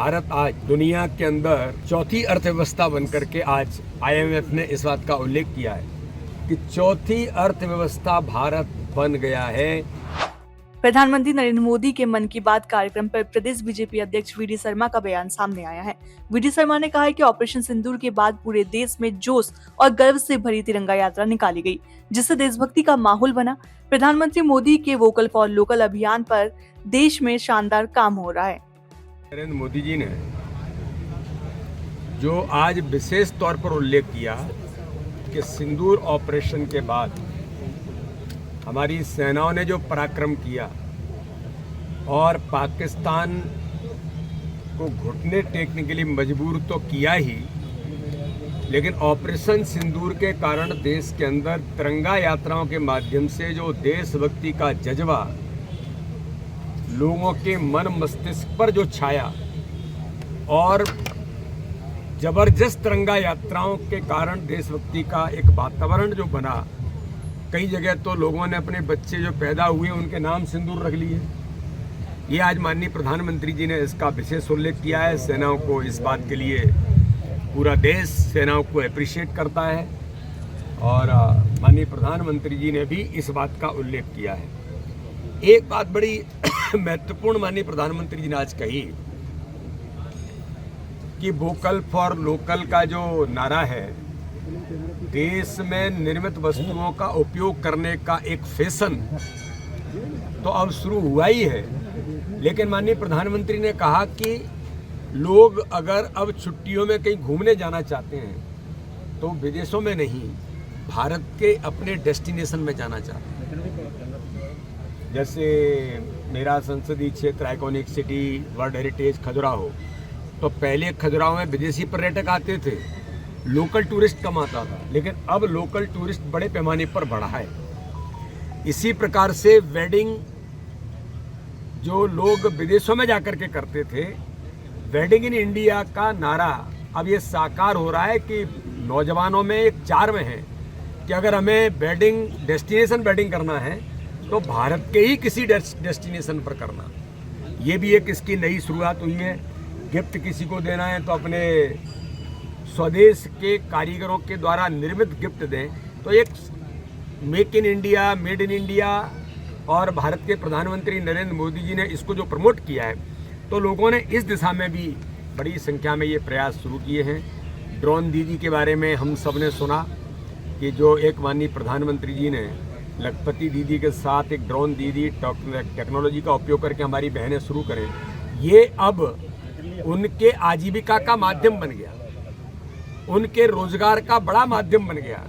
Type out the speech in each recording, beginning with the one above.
भारत आज दुनिया के अंदर चौथी अर्थव्यवस्था बनकर के आज IMF ने इस बात का उल्लेख किया है कि चौथी अर्थव्यवस्था भारत बन गया है। प्रधानमंत्री नरेंद्र मोदी के मन की बात कार्यक्रम पर प्रदेश बीजेपी अध्यक्ष वीडी शर्मा का बयान सामने आया है। वीडी शर्मा ने कहा है कि ऑपरेशन सिंदूर के बाद पूरे देश में जोश और गर्व से भरी तिरंगा यात्रा निकाली गई, जिससे देशभक्ति का माहौल बना। प्रधानमंत्री मोदी के वोकल फॉर लोकल अभियान पर देश में शानदार काम हो रहा है। नरेंद्र मोदी जी ने जो आज विशेष तौर पर उल्लेख किया कि सिंदूर ऑपरेशन के बाद हमारी सेनाओं ने जो पराक्रम किया और पाकिस्तान को घुटने टेकने के लिए मजबूर तो किया ही, लेकिन ऑपरेशन सिंदूर के कारण देश के अंदर तिरंगा यात्राओं के माध्यम से जो देशभक्ति का जज्बा लोगों के मन मस्तिष्क पर जो छाया और जबरदस्त तिरंगा यात्राओं के कारण देशभक्ति का एक वातावरण जो बना, कई जगह तो लोगों ने अपने बच्चे जो पैदा हुए उनके नाम सिंदूर रख लिए। ये आज माननीय प्रधानमंत्री जी ने इसका विशेष उल्लेख किया है। सेनाओं को इस बात के लिए पूरा देश सेनाओं को अप्रिशिएट करता है और माननीय प्रधानमंत्री जी ने भी इस बात का उल्लेख किया है। एक बात बड़ी महत्वपूर्ण माननीय प्रधानमंत्री जी ने आज कही कि वोकल फॉर लोकल का जो नारा है, देश में निर्मित वस्तुओं का उपयोग करने का एक फैशन तो अब शुरू हुआ ही है, लेकिन माननीय प्रधानमंत्री ने कहा कि लोग अगर अब छुट्टियों में कहीं घूमने जाना चाहते हैं तो विदेशों में नहीं, भारत के अपने डेस्टिनेशन में जाना चाहते हैं। जैसे मेरा संसदीय क्षेत्र iconic city world heritage Khajuraho, तो पहले खजुराहो में विदेशी पर्यटक आते थे, लोकल टूरिस्ट कम आता था, लेकिन अब लोकल टूरिस्ट बड़े पैमाने पर बढ़ा है। इसी प्रकार से वेडिंग जो लोग विदेशों में जाकर के करते थे, वेडिंग इन इंडिया का नारा अब ये साकार हो रहा है कि नौजवानों में एक चार्म है कि अगर हमें वेडिंग डेस्टिनेशन वेडिंग करना है तो भारत के ही किसी डेस्टिनेशन पर करना। ये भी एक इसकी नई शुरुआत हुई है। गिफ्ट किसी को देना है तो अपने स्वदेश के कारीगरों के द्वारा निर्मित गिफ्ट दें, तो एक make in India, made in India और भारत के प्रधानमंत्री नरेंद्र मोदी जी ने इसको जो प्रमोट किया है, तो लोगों ने इस दिशा में भी बड़ी संख्या में ये प्रयास शुरू किए हैं। ड्रोन दीदी के बारे में हम सब ने सुना कि जो एक माननीय प्रधानमंत्री जी ने लखपति दीदी के साथ एक ड्रोन दीदी टेक्नोलॉजी का उपयोग करके हमारी बहनें शुरू करें, ये अब उनके आजीविका का माध्यम बन गया, उनके रोजगार का बड़ा माध्यम बन गया।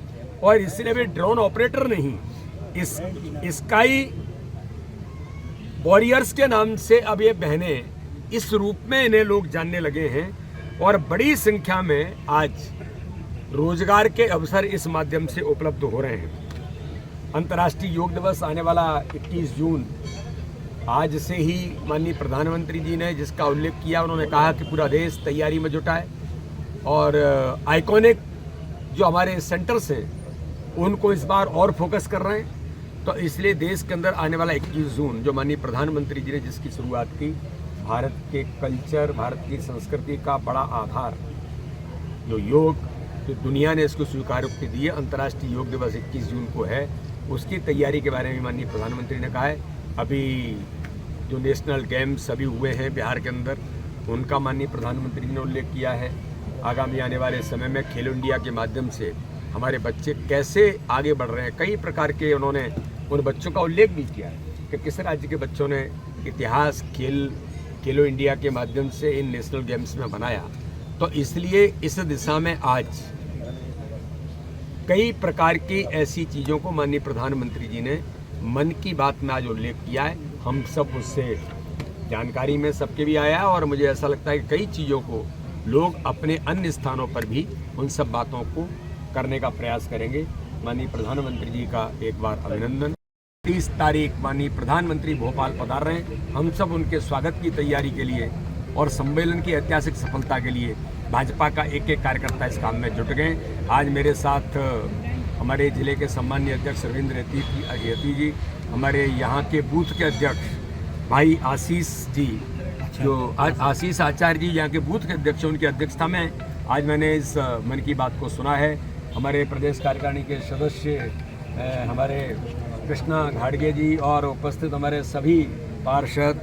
और इसलिए वे ड्रोन ऑपरेटर नहीं, स्काई वॉरियर्स के नाम से अब ये बहनें इस रूप में इन्हें लोग जानने लगे हैं और बड़ी संख्या में आज रोजगार के अवसर इस माध्यम से उपलब्ध हो रहे हैं। अंतर्राष्ट्रीय योग दिवस आने वाला 21 जून, आज से ही माननीय प्रधानमंत्री जी ने जिसका उल्लेख किया, उन्होंने कहा कि पूरा देश तैयारी में जुटा है और आइकॉनिक जो हमारे सेंटर्स हैं उनको इस बार और फोकस कर रहे हैं। तो इसलिए देश के अंदर आने वाला 21 जून जो माननीय प्रधानमंत्री जी ने जिसकी शुरुआत की, भारत के कल्चर, भारत की संस्कृति का बड़ा आधार जो योग, जो दुनिया ने इसको स्वीकारोक्ति दी है, अंतर्राष्ट्रीय योग दिवस 21 जून को है, उसकी तैयारी के बारे में माननीय प्रधानमंत्री ने कहा है। अभी जो नेशनल गेम्स अभी हुए हैं बिहार के अंदर, उनका माननीय प्रधानमंत्री ने उल्लेख किया है। आगामी आने वाले समय में खेलो इंडिया के माध्यम से हमारे बच्चे कैसे आगे बढ़ रहे हैं, कई प्रकार के उन्होंने उन बच्चों का उल्लेख भी किया है कि किस राज्य के बच्चों ने इतिहास खेलो इंडिया के माध्यम से इन नेशनल गेम्स में बनाया। तो इसलिए इस दिशा में आज कई प्रकार की ऐसी चीज़ों को माननीय प्रधानमंत्री जी ने मन की बात में आज उल्लेख किया है। हम सब उससे जानकारी में सबके भी आया है और मुझे ऐसा लगता है कि कई चीज़ों को लोग अपने अन्य स्थानों पर भी उन सब बातों को करने का प्रयास करेंगे। माननीय प्रधानमंत्री जी का एक बार अभिनंदन। 30 तारीख माननीय प्रधानमंत्री भोपाल पधार रहे हैं। हम सब उनके स्वागत की तैयारी के लिए और सम्मेलन की ऐतिहासिक सफलता के लिए भाजपा का एक एक कार्यकर्ता इस काम में जुट गए। आज मेरे साथ हमारे जिले के सम्मानीय अध्यक्ष रविंद्र यती जी, हमारे यहाँ के बूथ के अध्यक्ष भाई आशीष जी जो आज आशीष आचार्य जी यहाँ के बूथ के अध्यक्ष, उनकी अध्यक्षता में आज मैंने इस मन की बात को सुना है। हमारे प्रदेश कार्यकारिणी के सदस्य हमारे कृष्णा घाड़गे जी और उपस्थित हमारे सभी पार्षद,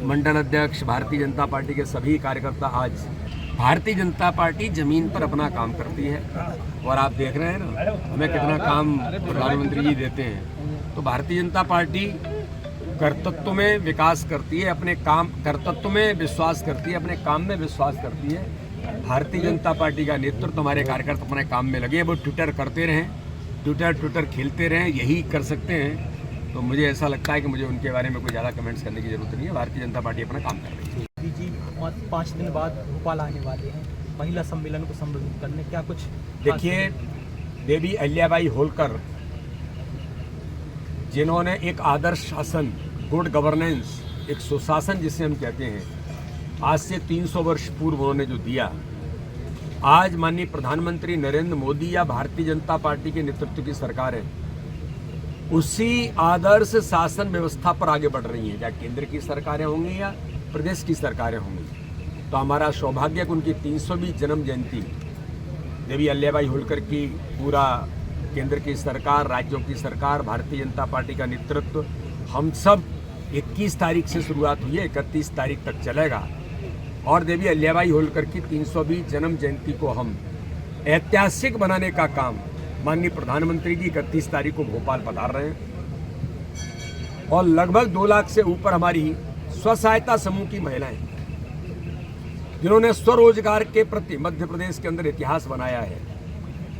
मंडल अध्यक्ष, भारतीय जनता पार्टी के सभी कार्यकर्ता। आज भारतीय जनता पार्टी जमीन पर अपना काम करती है और आप देख रहे हैं ना हमें कितना काम प्रधानमंत्री जी देते हैं। तो भारतीय जनता पार्टी कर्तृत्व में विकास करती है, अपने काम कर्तृत्व में विश्वास करती है, अपने काम में विश्वास करती है। भारतीय जनता पार्टी का नेतृत्व, हमारे कार्यकर्ता अपने काम में लगे हैं, वो ट्विटर करते रहें, ट्विटर खेलते रहें, यही कर सकते हैं। तो मुझे ऐसा लगता है कि मुझे उनके बारे में कोई ज़्यादा कमेंट्स करने की जरूरत नहीं है। भारतीय जनता पार्टी अपना काम कर रही है। मोदी जी 5 दिन बाद भोपाल आने वाले हैं महिला सम्मेलन को संबोधित करने, क्या कुछ? देखिए, देवी अहिल्याबाई होलकर जिन्होंने एक आदर्श शासन, गुड गवर्नेंस, एक सुशासन जिसे हम कहते हैं, आज से 300 वर्ष पूर्व उन्होंने जो दिया, आज माननीय प्रधानमंत्री नरेंद्र मोदी या भारतीय जनता पार्टी के नेतृत्व की सरकार है, उसी आदर्श शासन व्यवस्था पर आगे बढ़ रही हैं, चाहे केंद्र की सरकारें होंगी या प्रदेश की सरकारें होंगी। तो हमारा सौभाग्य है कि उनकी 300वीं जन्म जयंती देवी अहिल्याबाई होलकर की पूरा केंद्र की सरकार, राज्यों की सरकार, भारतीय जनता पार्टी का नेतृत्व, हम सब 21 तारीख से शुरुआत हुई है, 31 तारीख तक चलेगा। और देवी अहिल्याबाई होलकर की 300वीं जन्म जयंती को हम ऐतिहासिक बनाने का काम माननीय प्रधानमंत्री जी 31 तारीख को भोपाल पधार रहे हैं। और लगभग 2 लाख से ऊपर हमारी स्व सहायता समूह की महिलाएं, जिन्होंने स्वरोजगार के प्रति मध्य प्रदेश के अंदर इतिहास बनाया है।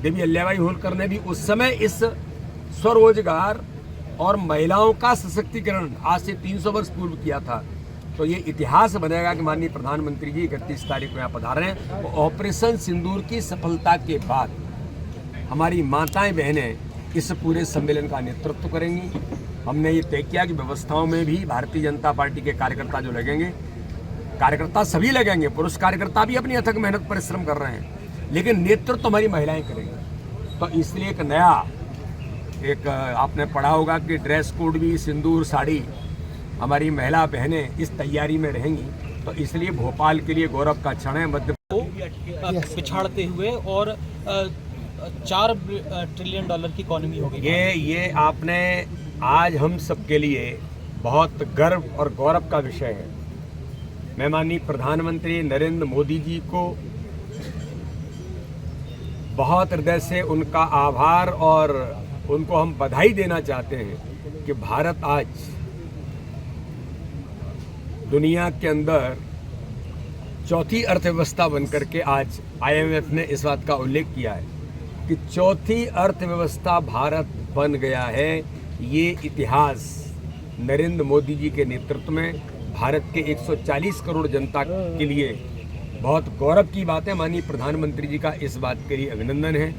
देवी अहिल्याबाई होलकर ने भी उस समय इस स्वरोजगार और महिलाओं का सशक्तिकरण आज से 300 वर्ष पूर्व किया था। तो ये इतिहास बनेगा कि माननीय प्रधानमंत्री जी 31 तारीख को यहाँ पधार रहे हैं। ऑपरेशन सिंदूर की सफलता के बाद हमारी माताएं बहनें इस पूरे सम्मेलन का नेतृत्व करेंगी। हमने ये तय किया कि व्यवस्थाओं में भी भारतीय जनता पार्टी के कार्यकर्ता जो लगेंगे, कार्यकर्ता सभी लगेंगे, पुरुष कार्यकर्ता भी अपनी अथक मेहनत परिश्रम कर रहे हैं, लेकिन नेतृत्व हमारी महिलाएं करेंगी। तो इसलिए एक नया आपने पढ़ा होगा कि ड्रेस कोड भी सिंदूर साड़ी, हमारी महिला बहनें इस तैयारी में रहेंगी। तो इसलिए भोपाल के लिए गौरव का क्षण है। मध्य पिछाड़ते हुए और 4 ट्रिलियन डॉलर की इकोनॉमी हो गई। ये आपने आज हम सबके लिए बहुत गर्व और गौरव का विषय है। मैं माननीय प्रधानमंत्री नरेंद्र मोदी जी को बहुत हृदय से उनका आभार और उनको हम बधाई देना चाहते हैं कि भारत आज दुनिया के अंदर चौथी अर्थव्यवस्था बनकर के, आज IMF ने इस बात का उल्लेख किया है कि चौथी अर्थव्यवस्था भारत बन गया है। ये इतिहास नरेंद्र मोदी जी के नेतृत्व में भारत के 140 करोड़ जनता के लिए बहुत गौरव की बात है। माननीय प्रधानमंत्री जी का इस बात के लिए अभिनंदन है।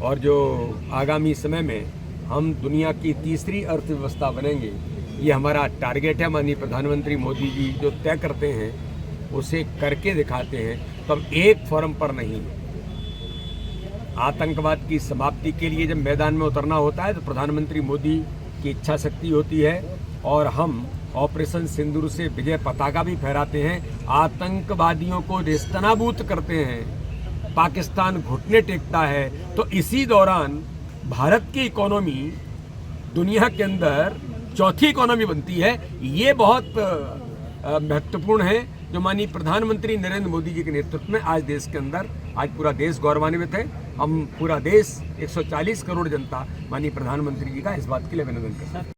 और जो आगामी समय में हम दुनिया की तीसरी अर्थव्यवस्था बनेंगे, ये हमारा टारगेट है। माननीय प्रधानमंत्री मोदी जी जो तय करते हैं उसे करके दिखाते हैं। तो हम एक फोरम पर नहीं, आतंकवाद की समाप्ति के लिए जब मैदान में उतरना होता है तो प्रधानमंत्री मोदी की इच्छा शक्ति होती है और हम ऑपरेशन सिंदूर से विजय पताका भी फहराते हैं, आतंकवादियों को नेस्तनाबूद करते हैं, पाकिस्तान घुटने टेकता है। तो इसी दौरान भारत की इकोनॉमी दुनिया के अंदर चौथी इकोनॉमी बनती है। ये बहुत महत्वपूर्ण है जो माननीय प्रधानमंत्री नरेंद्र मोदी जी के नेतृत्व में आज देश के अंदर, आज पूरा देश गौरवान्वित है। हम पूरा देश 140 करोड़ जनता माननीय प्रधानमंत्री जी का इस बात के लिए अभिनंदन करते हैं।